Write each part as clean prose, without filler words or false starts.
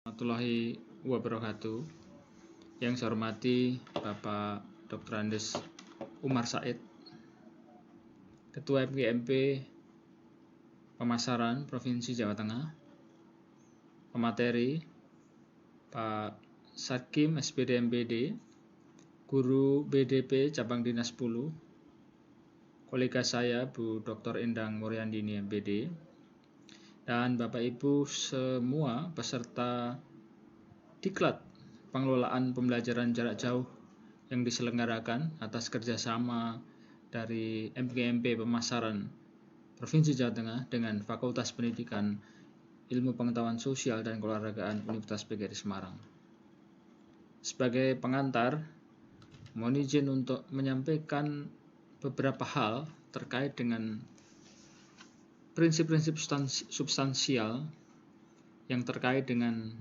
Warahmatullahi wabarakatuh. Yang saya hormati Bapak Dr. Andes Umar Said, Ketua FGMP Pemasaran Provinsi Jawa Tengah, pemateri Pak Satkim SPD MPD, Guru BDP Cabang Dinas 10, kolega saya Bu Dr. Endang Muryandini MPD, dan Bapak Ibu semua peserta Diklat Pengelolaan Pembelajaran Jarak Jauh yang diselenggarakan atas kerjasama dari FGMP Pemasaran Provinsi Jawa Tengah dengan Fakultas Pendidikan Ilmu Pengetahuan Sosial dan Keolahragaan Universitas PGRI Semarang. Sebagai pengantar, mohon izin untuk menyampaikan beberapa hal terkait dengan prinsip-prinsip substansial yang terkait dengan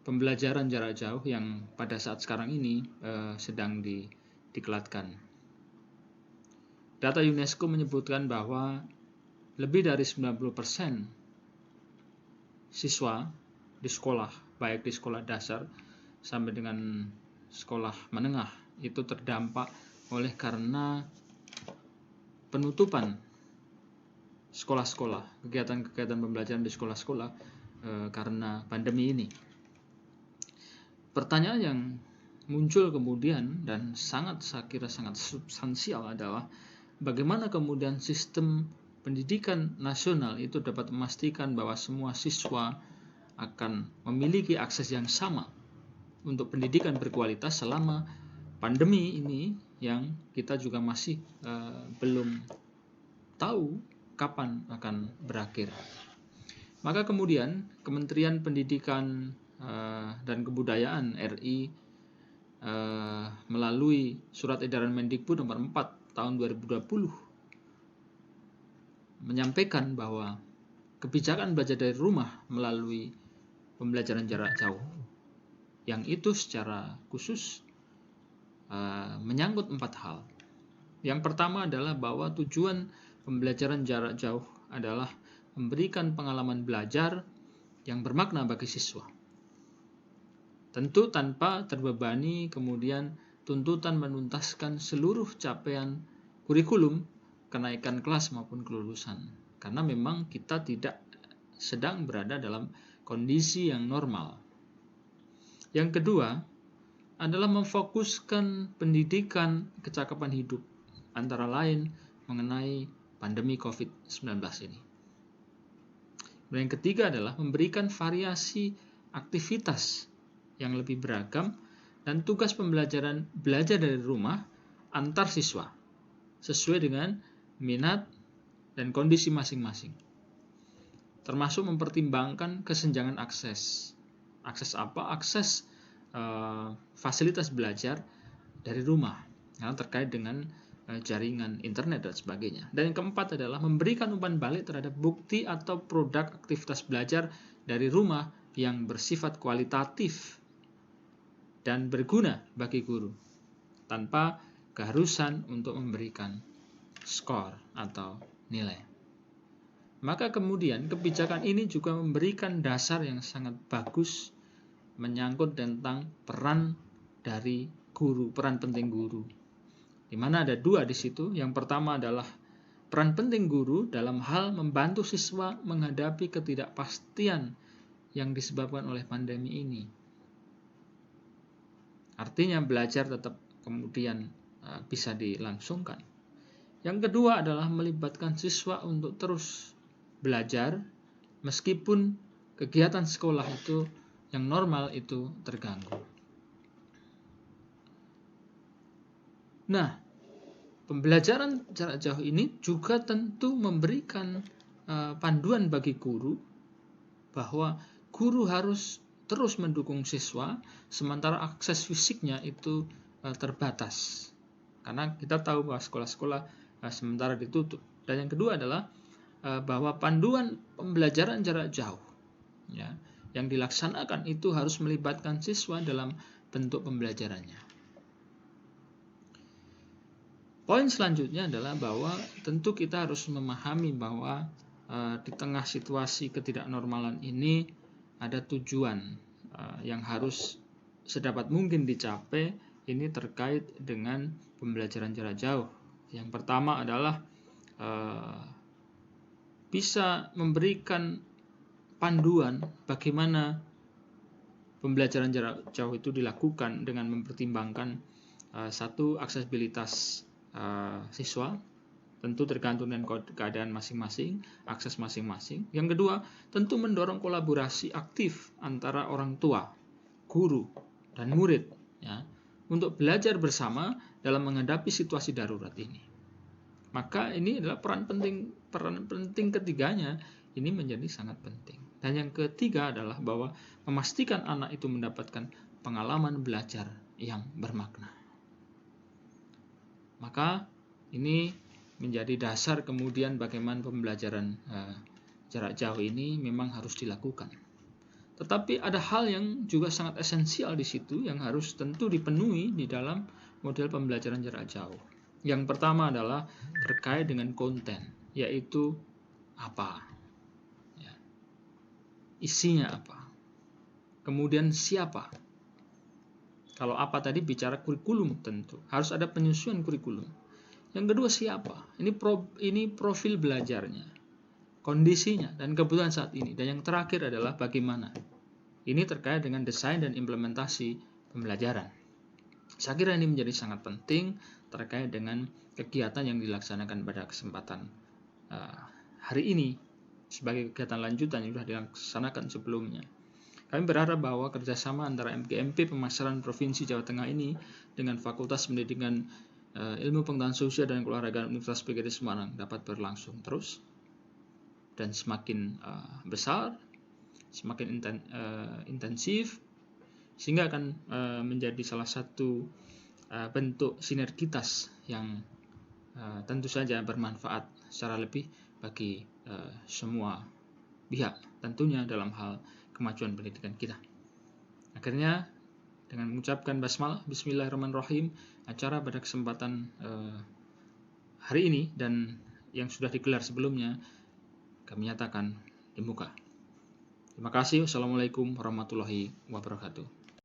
pembelajaran jarak jauh yang pada saat sekarang ini sedang diklatkan. Data UNESCO menyebutkan bahwa lebih dari 90% siswa di sekolah, baik di sekolah dasar sampai dengan sekolah menengah, itu terdampak oleh karena penutupan sekolah-sekolah, kegiatan-kegiatan pembelajaran di sekolah-sekolah karena pandemi ini. Pertanyaan yang muncul kemudian dan saya kira sangat substansial adalah bagaimana kemudian sistem pendidikan nasional itu dapat memastikan bahwa semua siswa akan memiliki akses yang sama untuk pendidikan berkualitas selama pandemi ini yang kita juga masih belum tahu kapan akan berakhir. Maka kemudian Kementerian Pendidikan dan Kebudayaan RI melalui Surat Edaran Mendikbud nomor 4 tahun 2020 menyampaikan bahwa kebijakan belajar dari rumah melalui pembelajaran jarak jauh yang itu secara khusus menyangkut 4 hal. Yang pertama adalah bahwa tujuan pembelajaran jarak jauh adalah memberikan pengalaman belajar yang bermakna bagi siswa. Tentu tanpa terbebani kemudian tuntutan menuntaskan seluruh capaian kurikulum, kenaikan kelas maupun kelulusan. Karena memang kita tidak sedang berada dalam kondisi yang normal. Yang kedua adalah memfokuskan pendidikan kecakapan hidup, antara lain mengenai pandemi COVID-19 ini. Dan yang ketiga adalah memberikan variasi aktivitas yang lebih beragam dan tugas pembelajaran belajar dari rumah antar siswa sesuai dengan minat dan kondisi masing-masing, termasuk mempertimbangkan kesenjangan akses. Akses apa? Akses fasilitas belajar dari rumah yang terkait dengan jaringan internet dan sebagainya. Dan yang keempat adalah memberikan umpan balik terhadap bukti atau produk aktivitas belajar dari rumah yang bersifat kualitatif dan berguna bagi guru tanpa keharusan untuk memberikan skor atau nilai. Maka kemudian kebijakan ini juga memberikan dasar yang sangat bagus menyangkut tentang peran dari guru, peran penting guru. Di mana ada 2 di situ. Yang pertama adalah peran penting guru dalam hal membantu siswa menghadapi ketidakpastian yang disebabkan oleh pandemi ini. Artinya belajar tetap kemudian bisa dilangsungkan. Yang kedua adalah melibatkan siswa untuk terus belajar meskipun kegiatan sekolah itu yang normal itu terganggu. Nah, pembelajaran jarak jauh ini juga tentu memberikan panduan bagi guru bahwa guru harus terus mendukung siswa sementara akses fisiknya itu terbatas. Karena kita tahu bahwa sekolah-sekolah sementara ditutup. Dan yang kedua adalah bahwa panduan pembelajaran jarak jauh ya, yang dilaksanakan itu harus melibatkan siswa dalam bentuk pembelajarannya. Poin selanjutnya adalah bahwa tentu kita harus memahami bahwa di tengah situasi ketidaknormalan ini ada tujuan yang harus sedapat mungkin dicapai. Ini terkait dengan pembelajaran jarak jauh. Yang pertama adalah bisa memberikan panduan bagaimana pembelajaran jarak jauh itu dilakukan dengan mempertimbangkan satu, aksesibilitas siswa, tentu tergantung dengan keadaan masing-masing, akses masing-masing. Yang kedua, tentu mendorong kolaborasi aktif antara orang tua, guru, dan murid, ya, untuk belajar bersama dalam menghadapi situasi darurat ini. Maka ini adalah peran penting ketiganya, ini menjadi sangat penting. Dan yang ketiga adalah bahwa memastikan anak itu mendapatkan pengalaman belajar yang bermakna. Maka ini menjadi dasar kemudian bagaimana pembelajaran jarak jauh ini memang harus dilakukan. Tetapi ada hal yang juga sangat esensial di situ yang harus tentu dipenuhi di dalam model pembelajaran jarak jauh. Yang pertama adalah terkait dengan konten, yaitu apa, ya, isinya apa, kemudian siapa. Kalau apa tadi bicara kurikulum, tentu harus ada penyusunan kurikulum. Yang kedua siapa, ini profil belajarnya, kondisinya dan kebutuhan saat ini. Dan yang terakhir adalah bagaimana. Ini terkait dengan desain dan implementasi pembelajaran. Saya kira ini menjadi sangat penting terkait dengan kegiatan yang dilaksanakan pada kesempatan hari ini sebagai kegiatan lanjutan yang sudah dilaksanakan sebelumnya. Kami berharap bahwa kerjasama antara MGMP Pemasaran Provinsi Jawa Tengah ini dengan Fakultas Pendidikan Ilmu Pengetahuan Sosial dan Keolahragaan Universitas PGRI Semarang dapat berlangsung terus dan semakin besar, semakin intensif, sehingga akan menjadi salah satu bentuk sinergitas yang tentu saja bermanfaat secara lebih bagi semua pihak, tentunya dalam hal kemajuan pendidikan kita. Akhirnya dengan mengucapkan basmalah, bismillahirrahmanirrahim, acara pada kesempatan hari ini dan yang sudah digelar sebelumnya kami nyatakan dibuka. Terima kasih. Wassalamualaikum warahmatullahi wabarakatuh.